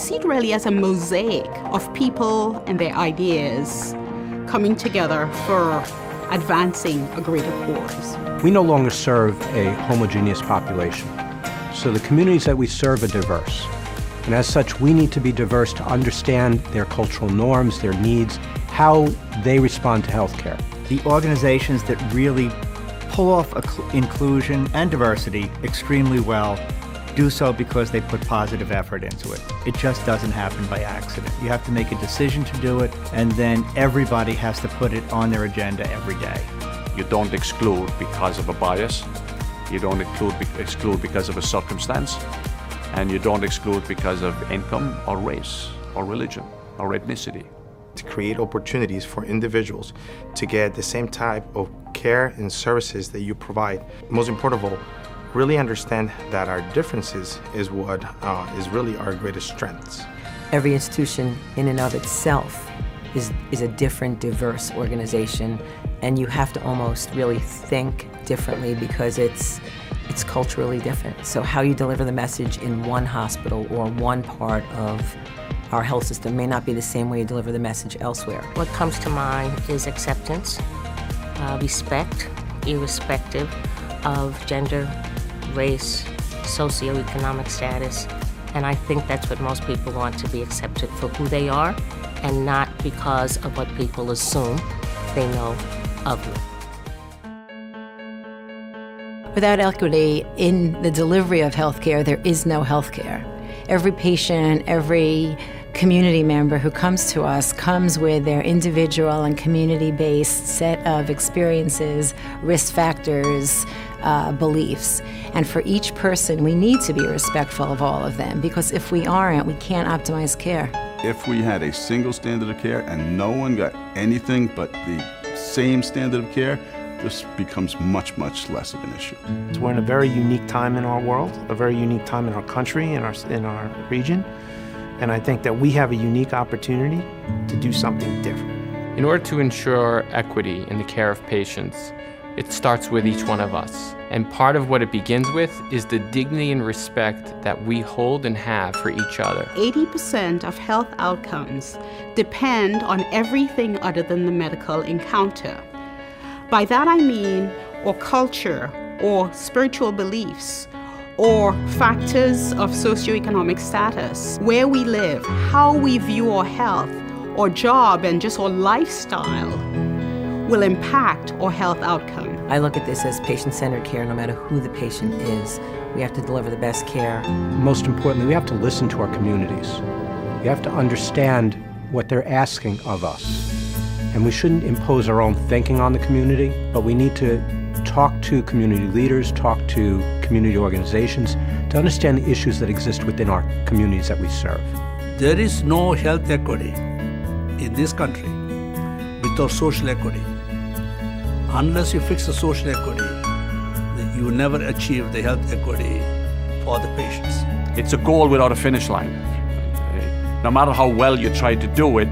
see it really as a mosaic of people and their ideas coming together for advancing a greater cause. We no longer serve a homogeneous population, so the communities that we serve are diverse. And as such, we need to be diverse to understand their cultural norms, their needs, how they respond to healthcare. The organizations that really pull off inclusion and diversity extremely well do so because they put positive effort into it. It just doesn't happen by accident. You have to make a decision to do it, and then everybody has to put it on their agenda every day. You don't exclude because of a bias. You don't exclude because of a circumstance. And you don't exclude because of income or race or religion or ethnicity. To create opportunities for individuals to get the same type of care and services that you provide. Most important of all, really understand that our differences is what is really our greatest strengths. Every institution in and of itself is a different, diverse organization, and you have to almost really think differently because it's culturally different. So how you deliver the message in one hospital or one part of our health system may not be the same way you deliver the message elsewhere. What comes to mind is acceptance, respect, irrespective of gender, race, socioeconomic status, and I think that's what most people want, to be accepted for who they are and not because of what people assume they know of them. Without equity in the delivery of healthcare, there is no healthcare. Every patient, every community member who comes to us comes with their individual and community-based set of experiences, risk factors, beliefs. And for each person, we need to be respectful of all of them, because if we aren't, we can't optimize care. If we had a single standard of care and no one got anything but the same standard of care, this becomes much, much less of an issue. We're in a very unique time in our world, a very unique time in our country, in our region, and I think that we have a unique opportunity to do something different. In order to ensure equity in the care of patients, it starts with each one of us. And part of what it begins with is the dignity and respect that we hold and have for each other. 80% of health outcomes depend on everything other than the medical encounter. By that I mean, or culture, or spiritual beliefs, or factors of socioeconomic status, where we live, how we view our health, or job, and just our lifestyle will impact our health outcome. I look at this as patient-centered care no matter who the patient is. We have to deliver the best care. Most importantly, we have to listen to our communities. We have to understand what they're asking of us. And we shouldn't impose our own thinking on the community, but we need to talk to community leaders, talk to community organizations to understand the issues that exist within our communities that we serve. There is no health equity in this country without social equity. Unless you fix the social equity, you will never achieve the health equity for the patients. It's a goal without a finish line. No matter how well you try to do it,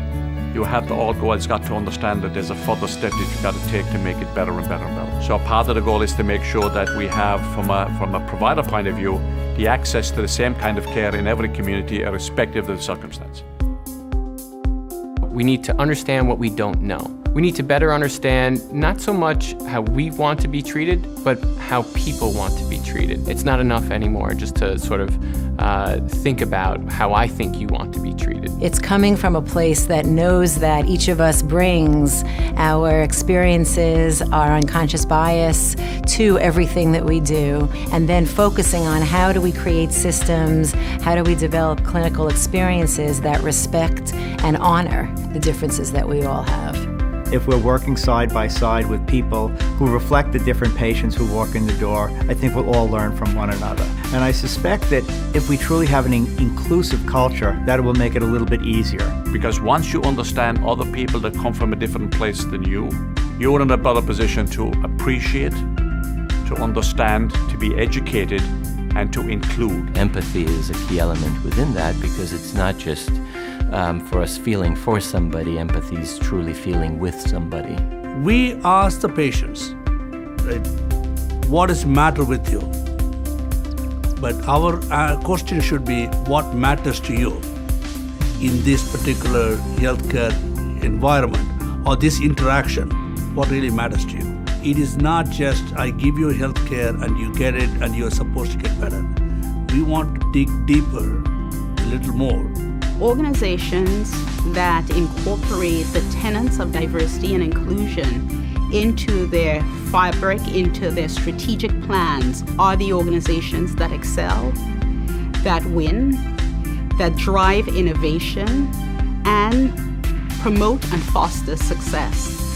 you have to always got to understand that there's a further step that you've got to take to make it better and better and better. So part of the goal is to make sure that we have, from a provider point of view, the access to the same kind of care in every community, irrespective of the circumstance. We need to understand what we don't know. We need to better understand not so much how we want to be treated, but how people want to be treated. It's not enough anymore just to sort of think about how I think you want to be treated. It's coming from a place that knows that each of us brings our experiences, our unconscious bias to everything that we do, and then focusing on how do we create systems, how do we develop clinical experiences that respect and honor the differences that we all have. If we're working side by side with people who reflect the different patients who walk in the door, I think we'll all learn from one another. And I suspect that if we truly have an inclusive culture, that will make it a little bit easier. Because once you understand other people that come from a different place than you, you're in a better position to appreciate, to understand, to be educated, and to include. Empathy is a key element within that, because it's not just for us feeling for somebody. Empathy is truly feeling with somebody. We ask the patients, right, what is the matter with you? But our question should be, what matters to you? in this particular healthcare environment or this interaction, what really matters to you. It is not just I give you healthcare and you get it and you're supposed to get better. We want to dig deeper, a little more. Organizations that incorporate the tenets of diversity and inclusion into their fabric, into their strategic plans, are the organizations that excel, that win, that drive innovation, and promote and foster success.